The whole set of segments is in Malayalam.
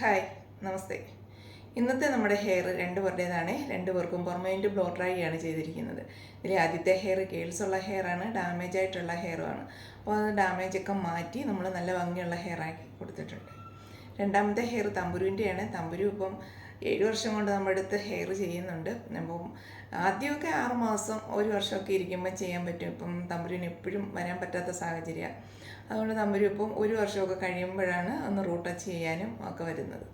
ഹായ് നമസ്തേ. ഇന്നത്തെ നമ്മുടെ ഹെയർ രണ്ടുപേരുടേതാണ്. രണ്ടുപേർക്കും പെർമനൻറ്റ് ബ്ലോ ഡ്രൈ ആണ് ചെയ്തിരിക്കുന്നത്. ഇതിൽ ആദ്യത്തെ ഹെയർ കേൾസ് ഉള്ള ഹെയറാണ്, ഡാമേജ് ആയിട്ടുള്ള ഹെയറുമാണ്. അപ്പോൾ അത് ഡാമേജൊക്കെ മാറ്റി നമ്മൾ നല്ല ഭംഗിയുള്ള ഹെയറാക്കി കൊടുത്തിട്ടുണ്ട്. രണ്ടാമത്തെ ഹെയർ തമ്പുരുവിൻ്റെയാണ്. തമ്പുരു ഇപ്പം 7 വർഷം കൊണ്ട് നമ്മുടെ അടുത്ത് ഹെയർ ചെയ്യുന്നുണ്ട്. അപ്പം ആദ്യമൊക്കെ 6 മാസം 1 വർഷമൊക്കെ ഇരിക്കുമ്പോൾ ചെയ്യാൻ പറ്റും. ഇപ്പം തമ്പുരുവിന് എപ്പോഴും വരാൻ പറ്റാത്ത സാഹചര്യമാണ്. അതുകൊണ്ട് തമ്പുരു ഇപ്പം 1 വർഷമൊക്കെ കഴിയുമ്പോഴാണ് ഒന്ന് റൂട്ട് ടച്ച് ചെയ്യാനും ഒക്കെ വരുന്നത്.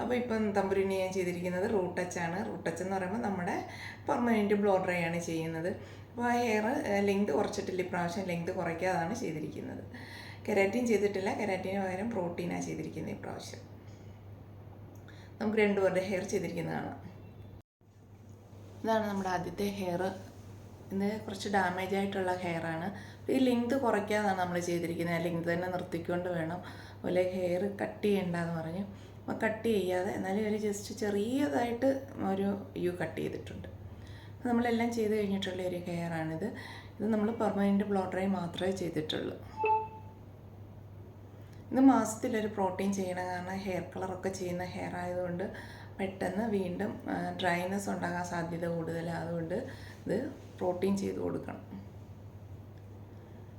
അപ്പോൾ ഇപ്പം തമ്പുരുവിന് ഞാൻ ചെയ്തിരിക്കുന്നത് റൂട്ട് ടച്ചാണ്. റൂട്ട് ടച്ച് എന്ന് പറയുമ്പോൾ നമ്മുടെ പെർമനൻറ്റ് ബ്ലോ ഡ്രൈ ആണ് ചെയ്യുന്നത്. അപ്പോൾ ആ ഹെയർ ലെങ്ത് കുറച്ചിട്ടില്ല, ഇപ്രാവശ്യം ലെങ്ത് കുറയ്ക്കാതാണ് ചെയ്തിരിക്കുന്നത്. കെരാറ്റിൻ ചെയ്തിട്ടില്ല, കെരാറ്റിന് പകരം പ്രോട്ടീനാണ് ചെയ്തിരിക്കുന്നത് ഇപ്രാവശ്യം. നമുക്ക് രണ്ടുപേരുടെ ഹെയർ ചെയ്തിരിക്കുന്നതാണ്. ഇതാണ് നമ്മുടെ ആദ്യത്തെ ഹെയർ. ഇത് കുറച്ച് ഡാമേജ് ആയിട്ടുള്ള ഹെയറാണ്. ഈ ലെങ്ത് കുറയ്ക്കാതാണ് നമ്മൾ ചെയ്തിരിക്കുന്നത്. ആ ലെങ്ത് തന്നെ നിർത്തിക്കൊണ്ട് വേണം. അതുപോലെ ഹെയർ കട്ട് ചെയ്യേണ്ടെന്ന് പറഞ്ഞു. അപ്പോൾ കട്ട് ചെയ്യാതെ എന്നാലും ഒരു ജസ്റ്റ് ചെറിയതായിട്ട് ഒരു കട്ട് ചെയ്തിട്ടുണ്ട്. നമ്മളെല്ലാം ചെയ്ത് കഴിഞ്ഞിട്ടുള്ള ഒരു ഹെയറാണിത്. ഇത് നമ്മൾ പെർമനൻറ്റ് ബ്ലോ ഡ്രൈ മാത്രമേ ചെയ്തിട്ടുള്ളൂ. ഇത് മാസത്തിലൊരു പ്രോട്ടീൻ ചെയ്യണം. കാരണം ഹെയർ കളറൊക്കെ ചെയ്യുന്ന ഹെയർ ആയതുകൊണ്ട് പെട്ടെന്ന് വീണ്ടും ഡ്രൈനെസ് ഉണ്ടാകാൻ സാധ്യത കൂടുതലാണ്. അതുകൊണ്ട് ഇത് പ്രോട്ടീൻ ചെയ്ത് കൊടുക്കണം.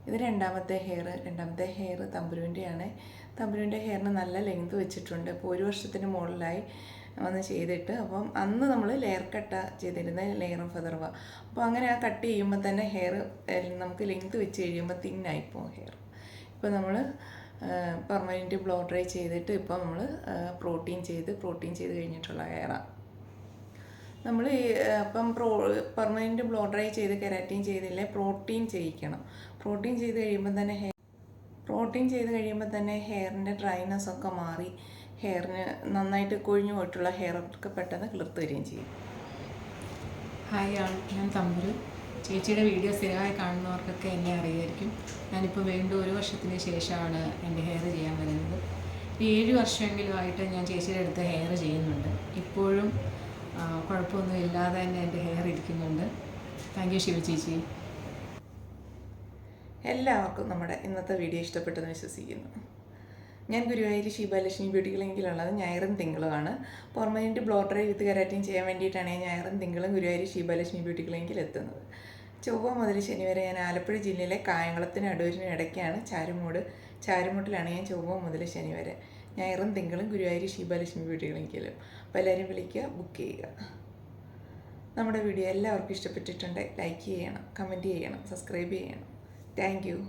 ഇത് രണ്ടാമത്തെ ഹെയർ തമ്പുരുവിൻ്റെയാണ്. തമ്പുരുവിൻ്റെ ഹെയറിന് നല്ല ലെങ്ത് വെച്ചിട്ടുണ്ട്. ഇപ്പോൾ 1 വർഷത്തിന് മുകളിലായി വന്ന് ചെയ്തിട്ട്. അപ്പം അന്ന് നമ്മൾ ലെയർ കട്ടാണ് ചെയ്തിരുന്നത്, ലെയറും ഫെദറും. അപ്പോൾ അങ്ങനെ ആ കട്ട് ചെയ്യുമ്പോൾ തന്നെ ഹെയർ നമുക്ക് ലെങ്ത് വെച്ച് കഴിയുമ്പോൾ തിന്നായിപ്പോവും ഹെയർ. ഇപ്പോൾ നമ്മൾ പെർമനൻറ്റ് ബ്ലോ ഡ്രൈ ചെയ്തിട്ട് ഇപ്പോൾ നമ്മൾ പ്രോട്ടീൻ ചെയ്ത് കഴിഞ്ഞിട്ടുള്ള ഹെയറാണ്. നമ്മൾ ഇപ്പം പെർമനൻറ്റ് ബ്ലോ ഡ്രൈ ചെയ്ത് കെരാറ്റിൻ ചെയ്തില്ലേ, പ്രോട്ടീൻ ചെയ്യിക്കണം. പ്രോട്ടീൻ ചെയ്ത് കഴിയുമ്പോൾ തന്നെ ഹെയറിൻ്റെ ഡ്രൈനെസ് ഒക്കെ മാറി ഹെയറിന് നന്നായിട്ട് കൊഴിഞ്ഞു പോയിട്ടുള്ള ഹെയറൊക്കെ പെട്ടെന്ന് കിളിർത്ത് വരികയും ചെയ്യും. ഹായ് ഞാൻ തമ്പുരു. ചേച്ചിയുടെ വീഡിയോ സ്ഥിരമായി കാണുന്നവർക്കൊക്കെ എന്നെ അറിയായിരിക്കും. ഞാനിപ്പോൾ വീണ്ടും 1 വർഷത്തിന് ശേഷമാണ് എൻ്റെ ഹെയർ ചെയ്യാൻ വരുന്നത്. 7 വർഷമെങ്കിലും ആയിട്ട് ഞാൻ ചേച്ചിയുടെ അടുത്ത് ഹെയർ ചെയ്യുന്നുണ്ട്. ഇപ്പോഴും കുഴപ്പമൊന്നും ഇല്ലാതെ തന്നെ എൻ്റെ ഹെയർ ഇരിക്കുന്നുണ്ട്. താങ്ക് യു ശിവ ചേച്ചി. എല്ലാവർക്കും നമ്മുടെ ഇന്നത്തെ വീഡിയോ ഇഷ്ടപ്പെട്ടെന്ന് വിശ്വസിക്കുന്നു. ഞാൻ ഗുരുവായൂർ ശീബാലക്ഷ്മി ബ്യൂട്ടി ക്ലിനിക്കിലുള്ളത് ഞായറും തിങ്കളുമാണ്. പെർമനൻറ്റ് ബ്ലോ ഡ്രൈ വിത്ത് കെരാറ്റിൻ ചെയ്യാൻ വേണ്ടിയിട്ടാണ് ഞാൻ ഞായറും തിങ്കളും ഗുരുവായൂർ ശീബാലക്ഷ്മി ബ്യൂട്ടി ക്ലിനിക്കിൽ എത്തുന്നത്. ചൊവ്വ മുതൽ ശനി വരെ ഞാൻ ആലപ്പുഴ ജില്ലയിലെ കായംകുളത്തിനും അടൂരിനും ഇടയ്ക്കാണ്. ചാരുമൂട്ടിലാണ് ഞാൻ ചൊവ്വ മുതൽ ശനി വരെ. ഞായറും തിങ്കളും ഗുരുവായൂർ ശീബാലക്ഷ്മി ബ്യൂട്ടി ക്ലിനിക്കിലും. അപ്പോൾ എല്ലാവരും വിളിക്കുക, ബുക്ക് ചെയ്യുക. നമ്മുടെ വീഡിയോ എല്ലാവർക്കും ഇഷ്ടപ്പെട്ടിട്ടുണ്ടെങ്കിൽ ലൈക്ക് ചെയ്യണം, കമൻറ്റ് ചെയ്യണം, സബ്സ്ക്രൈബ് ചെയ്യണം. Thank you.